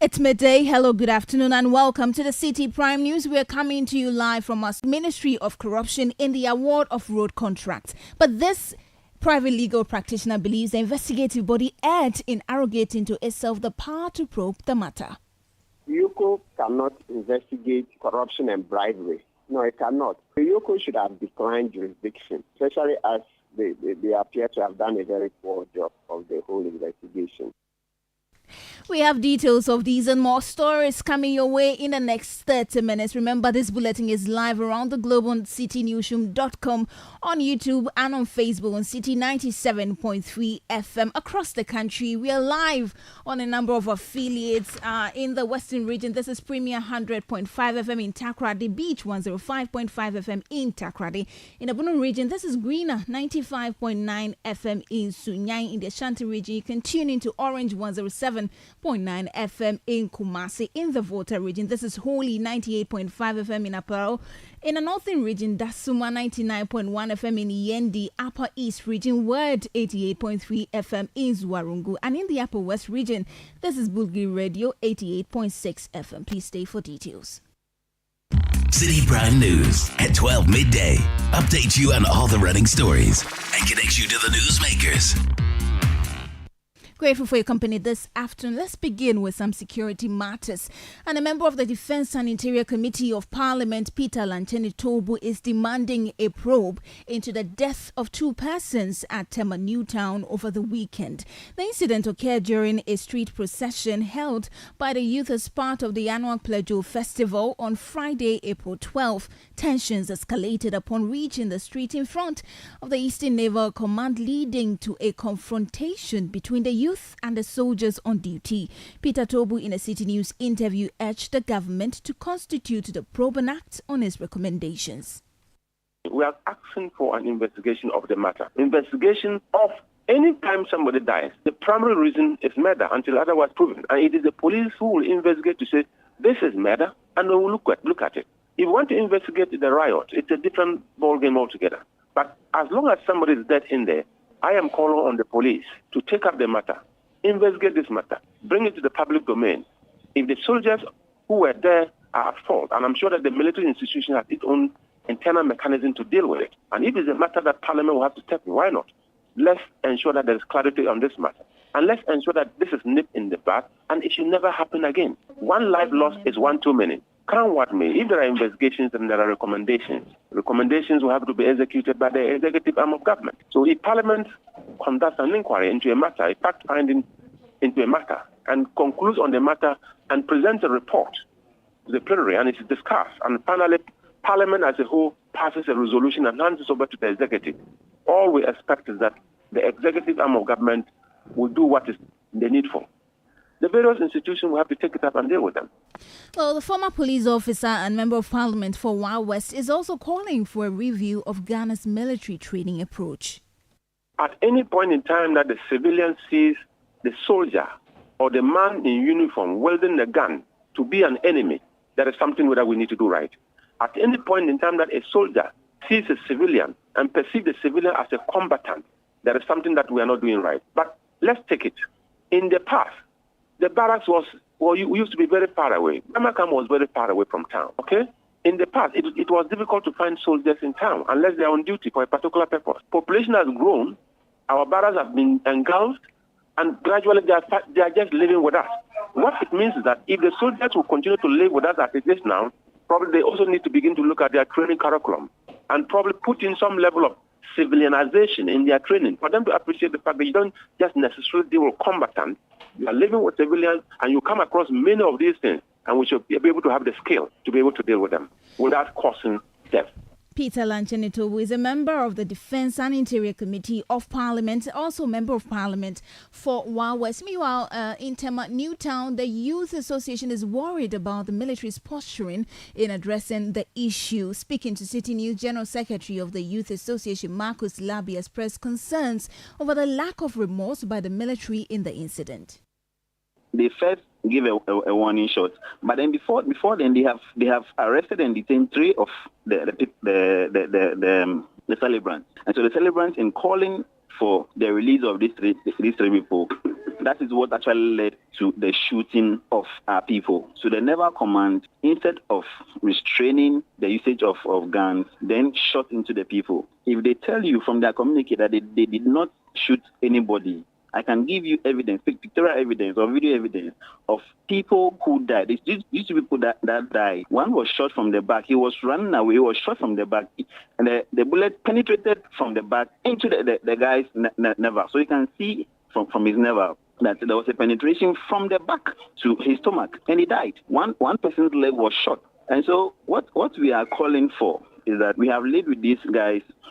It's midday. Hello, good afternoon, and welcome to the Citi Prime News. We are coming to you live from our Ministry of Corruption in the award of road contracts. But this private legal practitioner believes the investigative body erred in arrogating to itself the power to probe the matter. UCO cannot investigate corruption and bribery. No, it cannot. The UCO should have declined jurisdiction, especially as they appear to have done a very poor job of the whole investigation. We have details of these and more stories coming your way in the next 30 minutes. Remember, this bulletin is live around the globe on citinewsroom.com, on YouTube and on Facebook on Citi 97.3 FM across the country. We are live on a number of affiliates in the Western region. This is Premier 100.5 FM in Takoradi Beach, 105.5 FM in Takoradi. In the Bono region, this is Greener 95.9 FM in Sunyani. In the Ashanti region, you can tune into Orange 107.9 FM in Kumasi. In the Volta region, this is Holy 98.5 FM in Aparo. In the Northern region, Dasuma 99.1 FM in Yendi. Upper East region, Word 88.3 FM in Zwarungu. And in the Upper West region, this is Bulgi Radio 88.6 FM. Please stay for details. Citi Prime News at 12 midday. Update you on all the running stories and connect you to the newsmakers. Grateful for your company this afternoon. Let's begin with some security matters. And a member of the Defense and Interior Committee of Parliament, Peter Lanchene Tobu, is demanding a probe into the death of two persons at Tema Newtown over the weekend. The incident occurred during a street procession held by the youth as part of the annual Plejo Festival on Friday, April 12. Tensions escalated upon reaching the street in front of the Eastern Naval Command, leading to a confrontation between the youth and the soldiers on duty. Peter Tobu, in a Citi News interview, urged the government to constitute the probe and act on his recommendations. We are asking for an investigation of the matter. Investigation of any time somebody dies. The primary reason is murder until otherwise proven. And it is the police who will investigate to say, this is murder, and they will look at it. If you want to investigate the riot, it's a different ballgame altogether. But as long as somebody is dead in there, I am calling on the police to take up the matter, investigate this matter, bring it to the public domain. If the soldiers who were there are at fault, and I'm sure that the military institution has its own internal mechanism to deal with it, and if it's a matter that Parliament will have to step in, why not? Let's ensure that there is clarity on this matter. And let's ensure that this is nipped in the bud, and it should never happen again. One life lost is one too many. Can't what me. If there are investigations and there are recommendations will have to be executed by the executive arm of government. So if Parliament conducts an inquiry into a matter, a fact-finding into a matter, and concludes on the matter and presents a report to the plenary and it's discussed, and finally Parliament as a whole passes a resolution and hands it over to the executive, all we expect is that the executive arm of government will do what is the needful. The various institutions will have to take it up and deal with them. Well, the former police officer and member of parliament for Wild West is also calling for a review of Ghana's military training approach. At any point in time that the civilian sees the soldier or the man in uniform wielding a gun to be an enemy, that is something that we need to do right. At any point in time that a soldier sees a civilian and perceives the civilian as a combatant, that is something that we are not doing right. But let's take it. In the past, the barracks used to be very far away. Bamakam was very far away from town, okay? In the past, it was difficult to find soldiers in town unless they are on duty for a particular purpose. Population has grown, our barracks have been engulfed, and gradually they are just living with us. What it means is that if the soldiers will continue to live with us as it is now, probably they also need to begin to look at their training curriculum and probably put in some level of civilianization in their training for them to appreciate the fact that you don't just necessarily deal with combatants. You are living with civilians and you come across many of these things, and we should be able to have the skill to be able to deal with them without causing death. Peter Lanchene Tobu is a member of the Defense and Interior Committee of Parliament, also member of Parliament for Wild West. Meanwhile, in Tema Newtown, the Youth Association is worried about the military's posturing in addressing the issue. Speaking to Citi News, General Secretary of the Youth Association, Marcus Labi, expressed concerns over the lack of remorse by the military in the incident. They first give a warning shot, but then before then they have arrested and detained three of the celebrants, and so the celebrants, in calling for the release of these three people. That is what actually led to the shooting of our people. So the Naval Command, instead of restraining the usage of guns, then shot into the people. If they tell you from their communique that they did not shoot anybody, I can give you evidence, pictorial evidence or video evidence of people who died. These two people that died. One was shot from the back. He was running away. He was shot from the back. And the bullet penetrated from the back into the guy's navel. So you can see from his navel that there was a penetration from the back to his stomach. And he died. One person's leg was shot. And so what we are calling for is that we have lived with these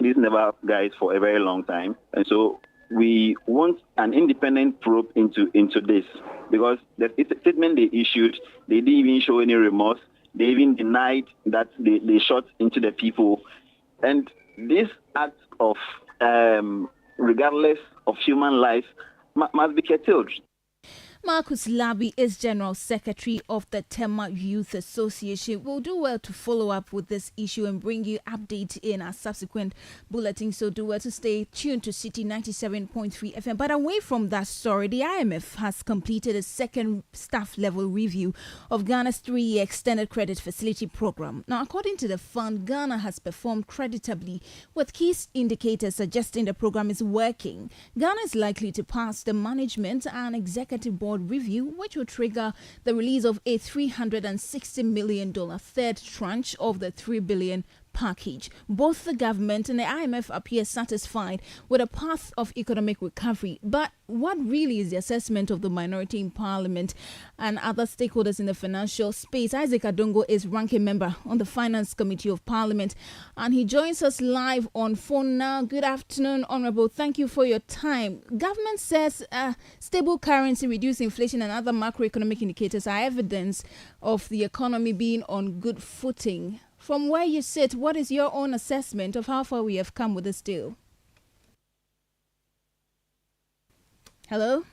naval guys for a very long time. And so we want an independent probe into this, because the statement they issued, they didn't even show any remorse. They even denied that they shot into the people. And this act of, regardless of human life, must be curtailed. Marcus Labi is General Secretary of the Tema Youth Association. We'll do well to follow up with this issue and bring you updates in our subsequent bulletin. So do well to stay tuned to Citi 97.3 FM. But away from that story, the IMF has completed a second staff level review of Ghana's 3-year extended credit facility program. Now, according to the fund, Ghana has performed creditably, with key indicators suggesting the program is working. Ghana is likely to pass the management and executive board review, which will trigger the release of a $360 million third tranche of the $3 billion package. Both the government and the IMF appear satisfied with a path of economic recovery. But what really is the assessment of the minority in Parliament and other stakeholders in the financial space? Isaac Adongo is ranking member on the Finance Committee of Parliament, and he joins us live on phone now. Good afternoon, Honourable. Thank you for your time. Government says stable currency, reduced inflation and other macroeconomic indicators are evidence of the economy being on good footing. From where you sit, what is your own assessment of how far we have come with this deal? Hello?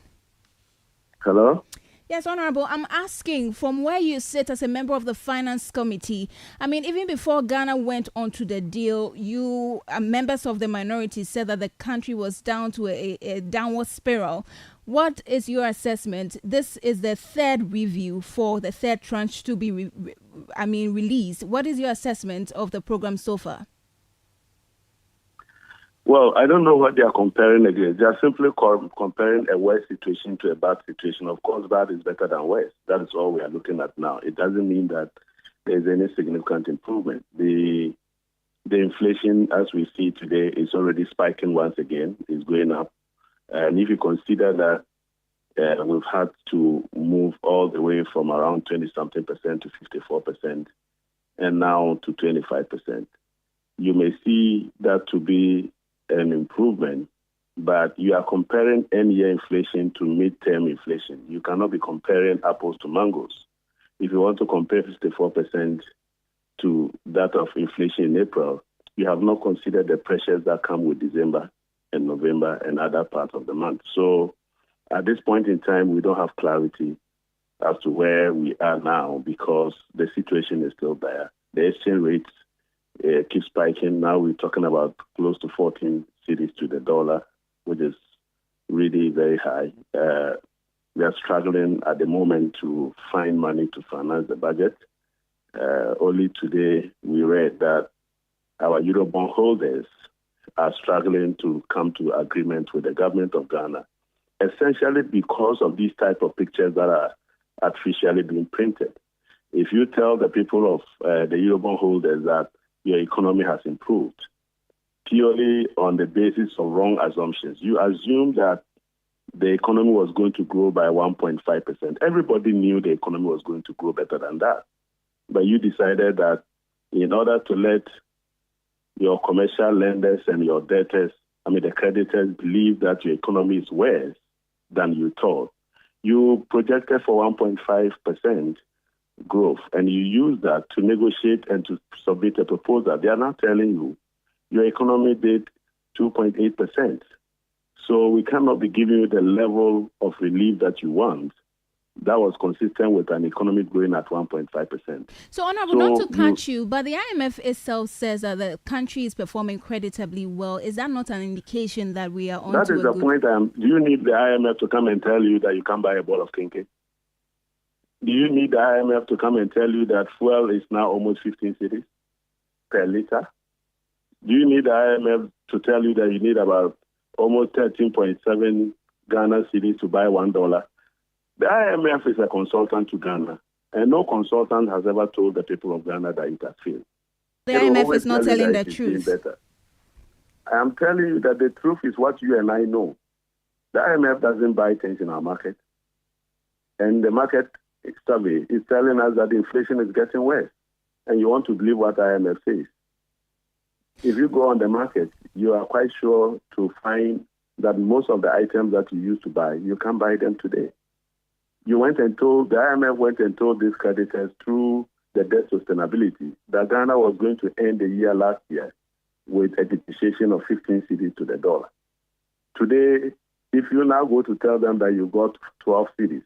Hello? Yes, Honourable, I'm asking from where you sit as a member of the Finance Committee. I mean, even before Ghana went onto the deal, you members of the minority said that the country was down to a downward spiral. What is your assessment? This is the third review for the third tranche to be released. What is your assessment of the program so far? Well, I don't know what they are comparing against. They are simply comparing a worse situation to a bad situation. Of course, bad is better than worse. That is all we are looking at now. It doesn't mean that there is any significant improvement. The inflation, as we see today, is already spiking once again. It's going up. And if you consider that we've had to move all the way from around 20-something percent to 54% and now to 25%, you may see that to be an improvement, but you are comparing end-year inflation to mid-term inflation. You cannot be comparing apples to mangoes. If you want to compare 54% to that of inflation in April, you have not considered the pressures that come with December and November and other parts of the month. So at this point in time, we don't have clarity as to where we are now because the situation is still there. The exchange rates keep spiking. Now we're talking about close to 14 cedis to the dollar, which is really very high. We are struggling at the moment to find money to finance the budget. Only today we read that our Eurobond holders are struggling to come to agreement with the government of Ghana, essentially because of these type of pictures that are artificially being printed. If you tell the people of the Eurobond holders that your economy has improved purely on the basis of wrong assumptions, you assume that the economy was going to grow by 1.5%. Everybody knew the economy was going to grow better than that. But you decided that in order to let your commercial lenders and your debtors, the creditors, believe that your economy is worse than you thought, you projected for 1.5% growth, and you use that to negotiate and to submit a proposal. They are now telling you your economy did 2.8%. So we cannot be giving you the level of relief that you want that was consistent with an economy growing at 1.5%. So, Honorable, not to catch you, but the IMF itself says that the country is performing creditably well. Is that not an indication that we are on that to is a the good... point. Do you need the IMF to come and tell you that you can't buy a ball of kinky? Do you need the IMF to come and tell you that fuel is now almost 15 cedis per liter? Do you need the IMF to tell you that you need about almost 13.7 Ghana cedis to buy $1? The IMF is a consultant to Ghana, and no consultant has ever told the people of Ghana that it has failed. The IMF is not telling the truth. I am telling you that the truth is what you and I know. The IMF doesn't buy things in our market, and the market survey is telling us that inflation is getting worse, and you want to believe what IMF says. If you go on the market, you are quite sure to find that most of the items that you used to buy, you can't buy them today. The IMF went and told these creditors through the debt sustainability that Ghana was going to end the year last year with a depreciation of 15 cedis to the dollar. Today, if you now go to tell them that you got 12 cedis,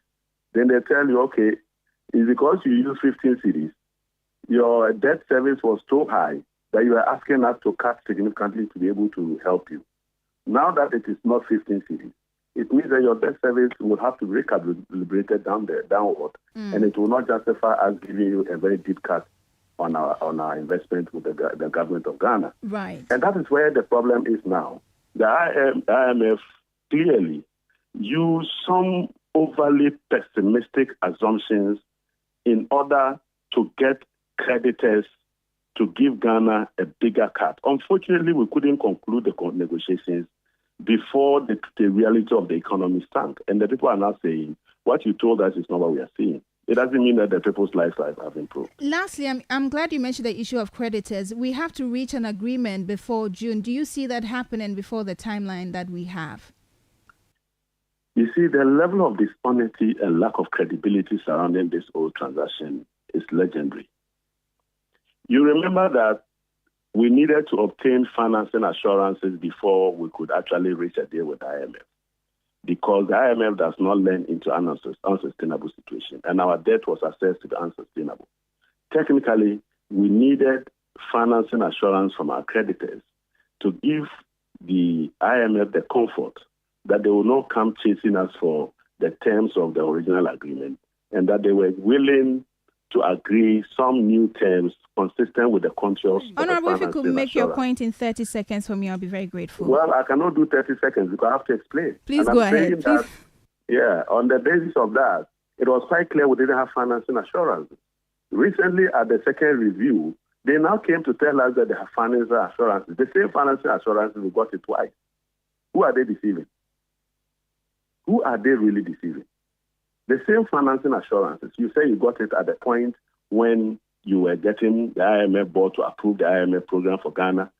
then they tell you, okay, it's because you use 15 cedis, your debt service was so high that you are asking us to cut significantly to be able to help you. Now that it is not 15 cedis, it means that your debt service will have to be recalibrated downward, and it will not justify us giving you a very deep cut on our investment with the government of Ghana. Right. And that is where the problem is now. The IMF clearly used some overly pessimistic assumptions in order to get creditors to give Ghana a bigger cut. Unfortunately, we couldn't conclude the negotiations before the reality of the economy sank. And the people are now saying, what you told us is not what we are seeing. It doesn't mean that the people's lives have improved. Lastly, I'm glad you mentioned the issue of creditors. We have to reach an agreement before June. Do you see that happening before the timeline that we have? You see, the level of dishonesty and lack of credibility surrounding this whole transaction is legendary. You remember that we needed to obtain financing assurances before we could actually reach a deal with the IMF, because the IMF does not lend into an unsustainable situation, and our debt was assessed to be unsustainable. Technically, we needed financing assurance from our creditors to give the IMF the comfort that they will not come chasing us for the terms of the original agreement, and that they were willing to agree some new terms consistent with the contours. Honorable, if you could make your point in 30 seconds for me, I'll be very grateful. Well, I cannot do 30 seconds because I have to explain. Please go ahead. On the basis of that, it was quite clear we didn't have financing assurance. Recently, at the second review, they now came to tell us that they have financing assurances. The same financing assurances, we got it twice. Who are they deceiving? Who are they really deceiving? The same financing assurances, you say you got it at the point when you were getting the IMF board to approve the IMF program for Ghana.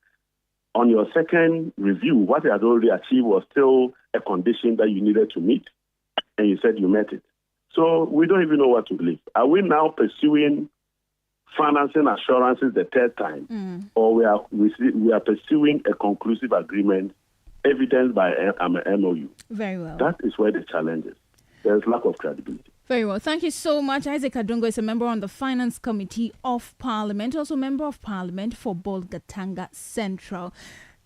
On your second review, what you had already achieved was still a condition that you needed to meet, and you said you met it. So we don't even know what to believe. Are we now pursuing financing assurances the third time, or we are pursuing a conclusive agreement evidenced by an MOU? Very well. That is where the challenge is. There's lack of credibility. Very well. Thank you so much. Isaac Adungo is a member on the Finance Committee of Parliament, also member of Parliament for Bolgatanga Central.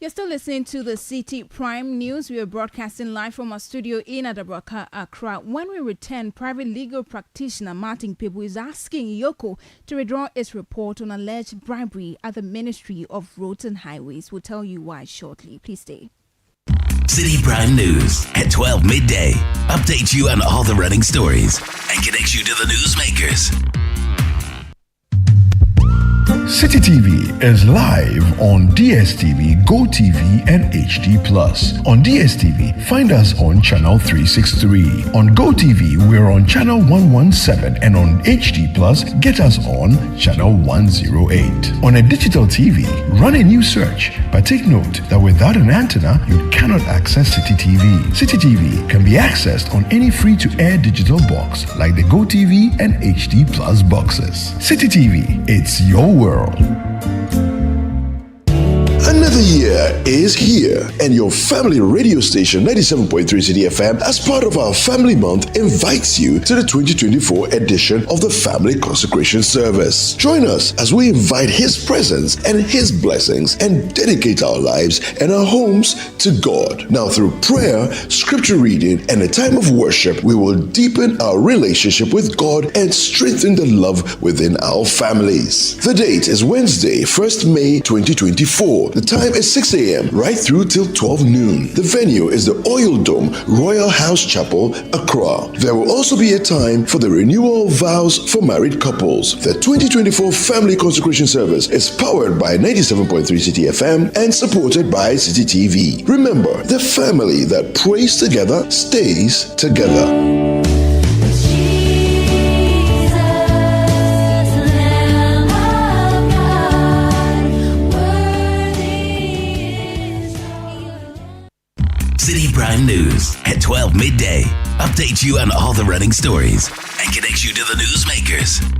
You're still listening to the Citi Prime News. We are broadcasting live from our studio in Adabraka, Accra. When we return, private legal practitioner Martin Pebu is asking Yoko to withdraw its report on alleged bribery at the Ministry of Roads and Highways. We'll tell you why shortly. Please stay. Citi Prime News at 12 midday. Update you on all the running stories and connects you to the newsmakers. Citi TV is live on DSTV, GoTV, and HD+. On DSTV, find us on channel 363. On GoTV, we're on channel 117, and on HD+, get us on channel 108. On a digital TV, run a new search, but take note that without an antenna, you cannot access Citi TV. Citi TV can be accessed on any free-to-air digital box like the GoTV and HD+ boxes. Citi TV, it's your world. Another year, year is here, and your family radio station 97.3 Citi FM, as part of our Family Month, invites you to the 2024 edition of the Family Consecration Service. Join us as we invite His presence and His blessings and dedicate our lives and our homes to God. Now, through prayer, scripture reading, and a time of worship, we will deepen our relationship with God and strengthen the love within our families. The date is Wednesday, 1st May 2024. The time is 6 a.m. right through till 12 noon. The venue is the Oil Dome Royal House Chapel, Accra. There will also be a time for the renewal of vows for married couples. The 2024 Family Consecration Service is powered by 97.3 Citi FM and supported by Citi TV. Remember, the family that prays together stays together. Citi Prime News at 12 midday. Updates you on all the running stories and connects you to the newsmakers.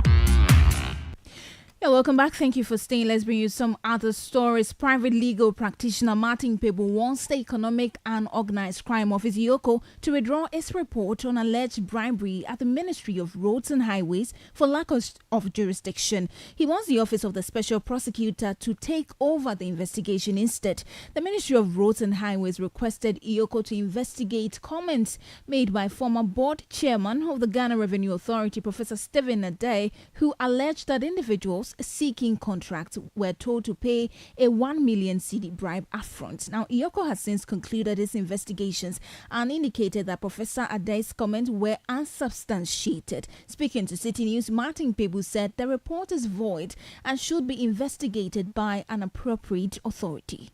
Yeah, welcome back. Thank you for staying. Let's bring you some other stories. Private legal practitioner Martin Pebu wants the Economic and Organized Crime Office (EOCO) to withdraw its report on alleged bribery at the Ministry of Roads and Highways for lack of jurisdiction. He wants the Office of the Special Prosecutor to take over the investigation instead. The Ministry of Roads and Highways requested EOCO to investigate comments made by former board chairman of the Ghana Revenue Authority, Professor Stephen Adai, who alleged that individuals seeking contracts were told to pay a 1 million cedi bribe upfront. Now, EOCO has since concluded its investigations and indicated that Professor Adai's comments were unsubstantiated. Speaking to Citi News, Martin Pebu said the report is void and should be investigated by an appropriate authority.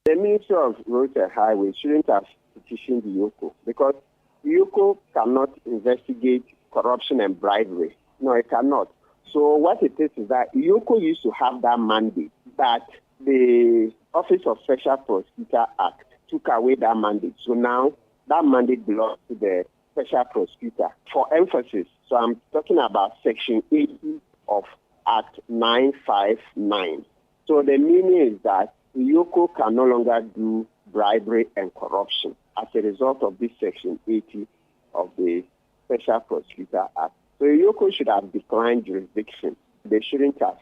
The Ministry of Roads and Highways shouldn't have petitioned the EOCO because EOCO cannot investigate corruption and bribery. No, it cannot. So what it is that EOCO used to have that mandate, but the Office of Special Prosecutor Act took away that mandate. So now that mandate belongs to the Special Prosecutor. For emphasis, so I'm talking about Section 80 of Act 959. So the meaning is that EOCO can no longer do bribery and corruption as a result of this Section 80 of the Special Prosecutor Act. So EOCO should have declined jurisdiction. They shouldn't have,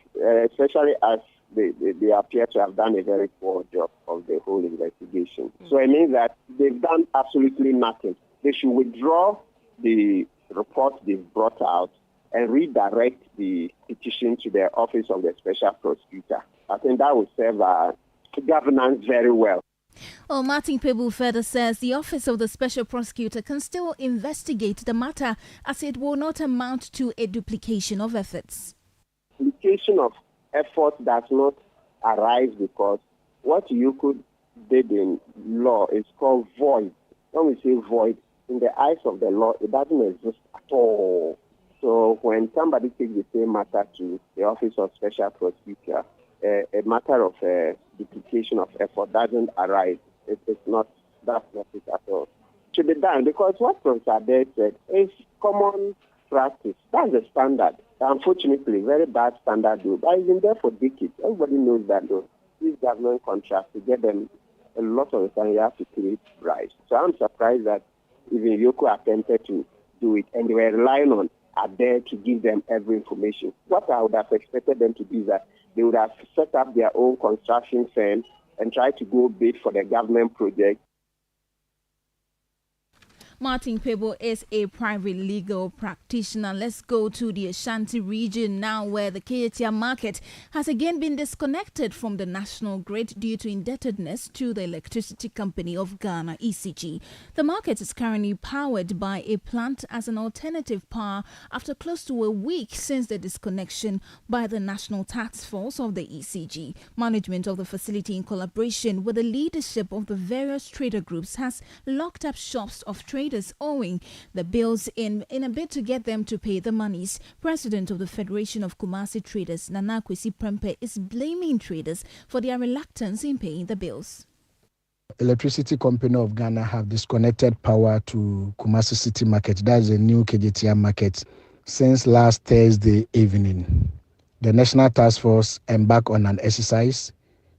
especially as they appear to have done a very poor job of the whole investigation. So it means that they've done absolutely nothing. They should withdraw the report they've brought out and redirect the petition to the Office of the Special Prosecutor. I think that would serve governance very well. Well, Martin Pebu further says the Office of the Special Prosecutor can still investigate the matter as it will not amount to a duplication of efforts. Duplication of effort does not arise because what EOCO did in law is called void. When we say void, in the eyes of the law, it doesn't exist at all. So when somebody takes the same matter to the Office of Special Prosecutor, a matter of duplication of effort doesn't arise. That's not it at all. It should be done because what Professor Adai said is common practice. That's the standard. Unfortunately, very bad standard though. But it's been there for decades. Everybody knows that though. These government contracts, to get them a lot of the time, you have to create bribes. So I'm surprised that even EOCO attempted to do it and they were relying on Adai to give them every information. What I would have expected them to do is that they would have set up their own construction firm and try to go bid for the government project. Martin Pebu is a private legal practitioner. Let's go to the Ashanti region now, where the Kejetia market has again been disconnected from the national grid due to indebtedness to the Electricity Company of Ghana, ECG. The market is currently powered by a plant as an alternative power after close to a week since the disconnection by the National Task Force of the ECG. Management of the facility, in collaboration with the leadership of the various trader groups, has locked up shops of traders owing the bills in a bid to get them to pay the monies. President of the Federation of Kumasi Traders, Citi Prime, is blaming traders for their reluctance in paying the bills. Electricity Company of Ghana have disconnected power to Kumasi City Market. That is a new Kejetia market since last Thursday evening. The National Task Force embarked on an exercise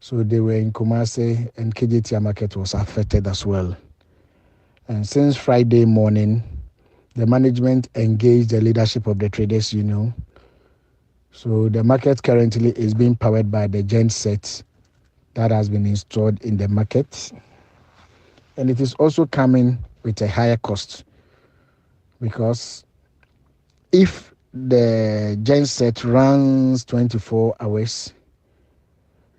So they were in Kumasi, and KJTR market was affected as well. And since Friday morning, the management engaged the leadership of the traders union. So the market currently is being powered by the genset that has been installed in the market. And it is also coming with a higher cost, because if the genset runs 24 hours,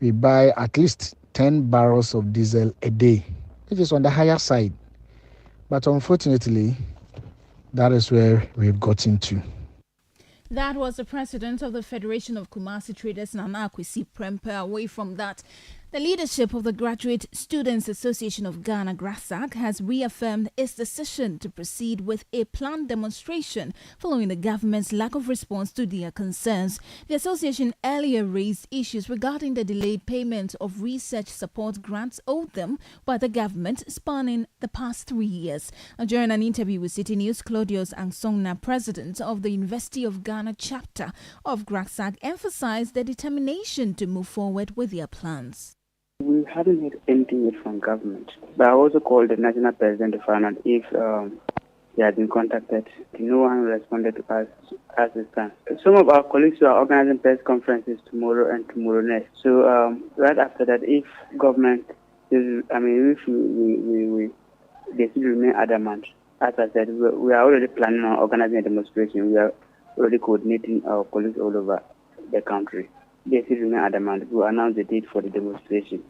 we buy at least 10 barrels of diesel a day, which is on the higher side. But unfortunately, that is where we've gotten to. That was the president of the Federation of Kumasi Traders, Nana Citi Prime. Away from that, the leadership of the Graduate Students Association of Ghana, GRASAG, has reaffirmed its decision to proceed with a planned demonstration following the government's lack of response to their concerns. The association earlier raised issues regarding the delayed payment of research support grants owed them by the government spanning the past 3 years. During an interview with City News, Claudius Angsongna, president of the University of Ghana chapter of GRASAG, emphasized their determination to move forward with their plans. We hadn't heard anything yet from government, but I also called the national president to find out if he had been contacted. No one responded to us as it stands. Some of our colleagues are organizing press conferences tomorrow and tomorrow next. So right after that, if government if they still remain adamant, as I said, we are already planning on organizing a demonstration. We are already coordinating our colleagues all over the country. They still remain adamant. We will announce the date for the demonstration.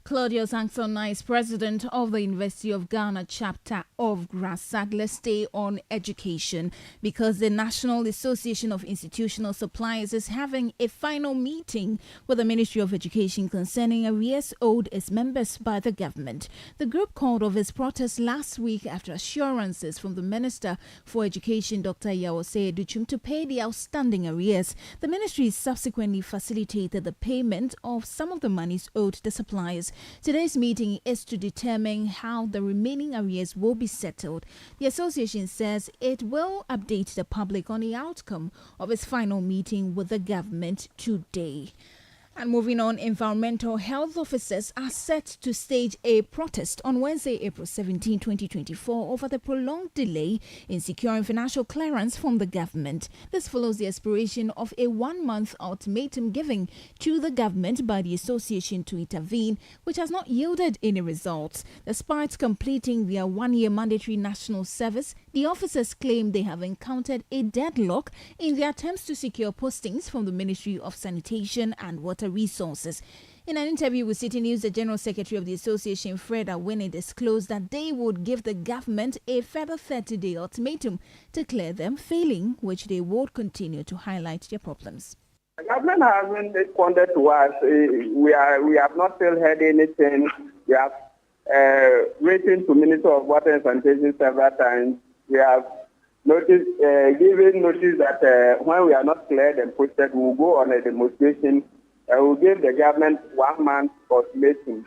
Claudius Angsongna is president of the University of Ghana chapter of GRASAG. Let's stay on education, because the National Association of Institutional Suppliers is having a final meeting with the Ministry of Education concerning arrears owed its members by the government. The group called off its protest last week after assurances from the Minister for Education, Dr. Yawose Duchum, to pay the outstanding arrears. The ministry subsequently facilitated the payment of some of the monies owed the suppliers. Today's meeting is to determine how the remaining arrears will be settled. The association says it will update the public on the outcome of its final meeting with the government today. And moving on, environmental health officers are set to stage a protest on Wednesday, April 17, 2024, over the prolonged delay in securing financial clearance from the government. This follows the expiration of a 1-month ultimatum given to the government by the association to intervene, which has not yielded any results. Despite completing their 1-year mandatory national service, the officers claim they have encountered a deadlock in their attempts to secure postings from the Ministry of Sanitation and Water Resources. In an interview with Citi News, the General Secretary of the association, Fred Awini, disclosed that they would give the government a further 30-day ultimatum to clear them, failing which they would continue to highlight their problems. The government hasn't responded to us. We have not still heard anything. We have written to Minister of Water and Sanitation several times. We have given notice that when we are not cleared and posted, we will go on a demonstration. We will give the government 1 month ultimatum,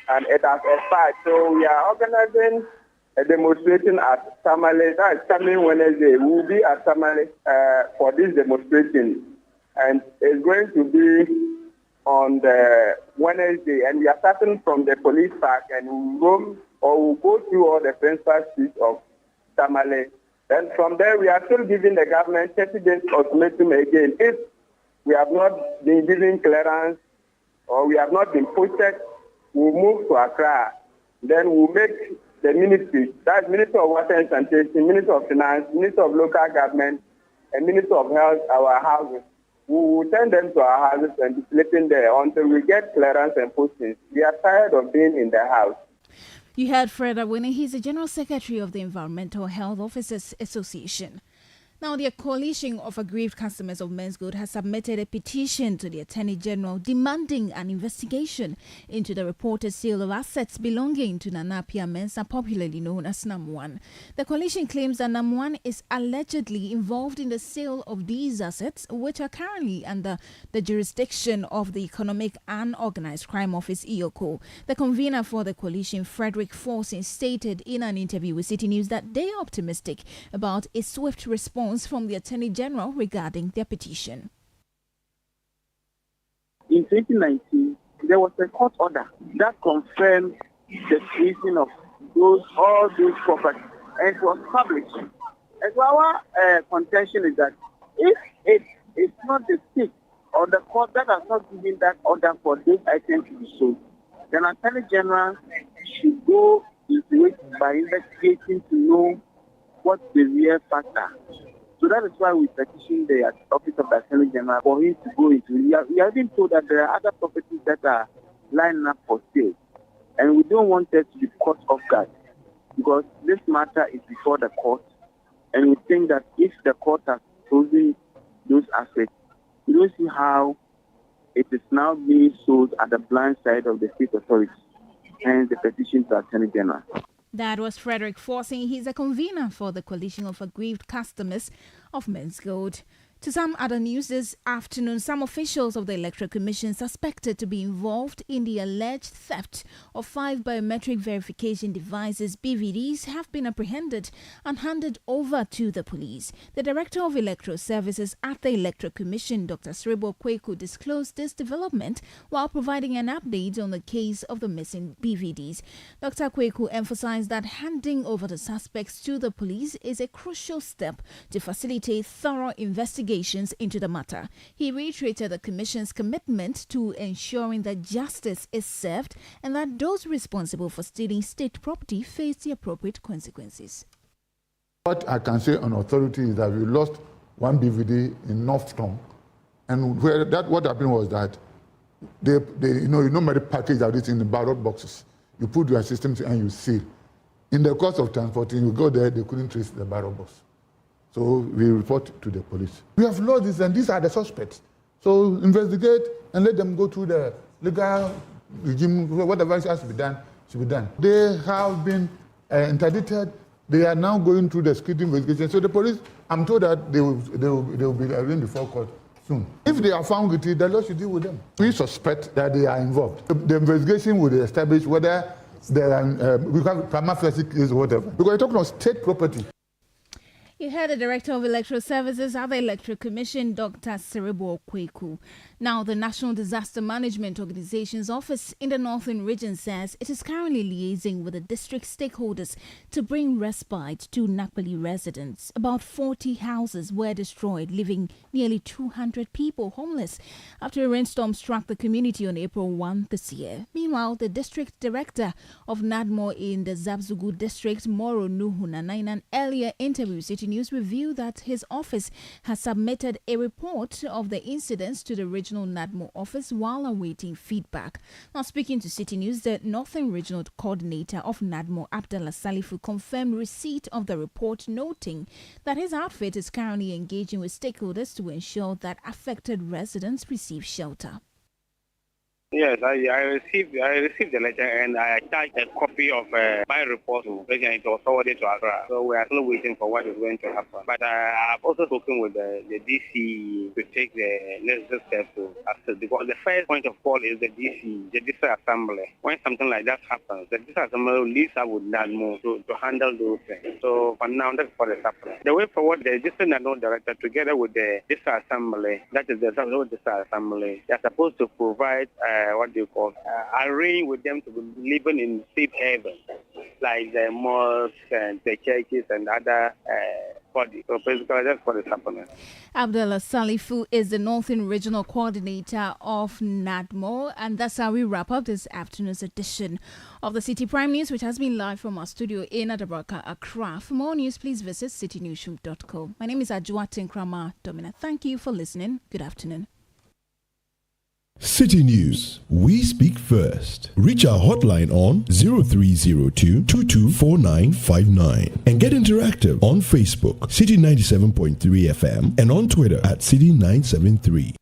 and it has expired. So we are organizing a demonstration at Tamale. That is coming Wednesday. We will be at Tamale for this demonstration, and it's going to be on the Wednesday. And we are starting from the police park, and we will go through all the principal streets of Tamale. Then from there, we are still giving the government 30 days ultimatum again. If we have not been given clearance or we have not been posted, we'll move to Accra. Then we'll make the ministry, that's Minister of Water and Sanitation, Minister of Finance, Minister of Local Government, and Minister of Health, our houses. We will send them to our houses and be sleeping there until we get clearance and postings. We are tired of being in the house. You heard Fred Awini. He's the General Secretary of the Environmental Health Officers Association. Now, the coalition of aggrieved customers of Men's Good has submitted a petition to the Attorney General demanding an investigation into the reported sale of assets belonging to Nana Mensah, popularly known as Nam1. The coalition claims that Nam1 is allegedly involved in the sale of these assets, which are currently under the jurisdiction of the Economic and Organized Crime Office, EOCO. The convener for the coalition, Frederick Forson, stated in an interview with Citi News that they are optimistic about a swift response from the Attorney General regarding their petition. In 2019, there was a court order that confirmed the freezing of all those properties, and it was published. And so our contention is that if it is not the state or the court that has not given that order for those items to be sold, then Attorney General should go into it by investigating to know what the real facts are. So that is why we petitioned the Office of the Attorney General for him to go into it. We have been told that there are other properties that are lining up for sale, and we don't want us to be caught off guard because this matter is before the court, and we think that if the court has chosen those assets, we don't see how it is now being sold at the blind side of the state authorities, and the petition to Attorney General. That was Frederick Forsing. He's a convener for the Coalition of Aggrieved Customers of Men's Gold. To some other news this afternoon, some officials of the Electoral Commission suspected to be involved in the alleged theft of 5 biometric verification devices, BVDs, have been apprehended and handed over to the police. The Director of Electoral Services at the Electoral Commission, Dr. Srebo Kweku, disclosed this development while providing an update on the case of the missing BVDs. Dr. Kweku emphasized that handing over the suspects to the police is a crucial step to facilitate thorough investigations into the matter. He reiterated the Commission's commitment to ensuring that justice is served and that those responsible for stealing state property face the appropriate consequences. What I can say on authority is that we lost one BVD in North Town, and what happened was that they normally package everything in the ballot boxes. You put your system and you seal. In the course of transporting, you go there, they couldn't trace the ballot box. So we report to the police. We have lost this, and these are the suspects. So investigate and let them go through the legal regime. Whatever has to be done should be done. They have been interdicted. They are now going through the security investigation. So the police, I'm told that they will be arraigned before court soon. If they are found guilty, the law should deal with them. We suspect that they are involved. The investigation will establish whether there are we have prima facie case or whatever. Because we're talking about state property. You heard the Director of Electoral Services at the Electoral Commission, Dr. Srebo Kweku. Now, the National Disaster Management Organization's office in the Northern Region says it is currently liaising with the district stakeholders to bring respite to Nakpali residents. About 40 houses were destroyed, leaving nearly 200 people homeless after a rainstorm struck the community on April 1 this year. Meanwhile, the district director of NADMO in the Zabzugu district, Moro Nuhuna, in an earlier interview, Citi News revealed that his office has submitted a report of the incidents to the regional NADMO office while awaiting feedback. Now, speaking to Citi News, the Northern Regional Coordinator of NADMO, Abdallah Salifu, confirmed receipt of the report, noting that his outfit is currently engaging with stakeholders to ensure that affected residents receive shelter. Yes, I received the letter and I attached a copy of my report to President. It was forwarded to Accra. So we are still waiting for what is going to happen. But I've also spoken with the DC to take the necessary steps to assist, because the first point of call is the DC, the district assembly. When something like that happens, the district assembly leads up with NADMO to handle those things. So for now, that's what is happening. The way forward, the district NADMO director, together with the district assembly, that is the district assembly, they are supposed to provide arrange with them to be living in safe haven, like the mosques and the churches and other bodies. So basically, that's what is happening. Abdallah Salifu is the Northern Regional Coordinator of NADMO, and that's how we wrap up this afternoon's edition of the Citi Prime News, which has been live from our studio in Adabraka, Accra. For more news, please visit citinewsroom.co. My name is Ajwa Tinkrama Domina. Thank you for listening. Good afternoon. Citi News. We speak first. Reach our hotline on 0302 224959 and get interactive on Facebook, Citi 97.3 FM, and on Twitter at Citi 973.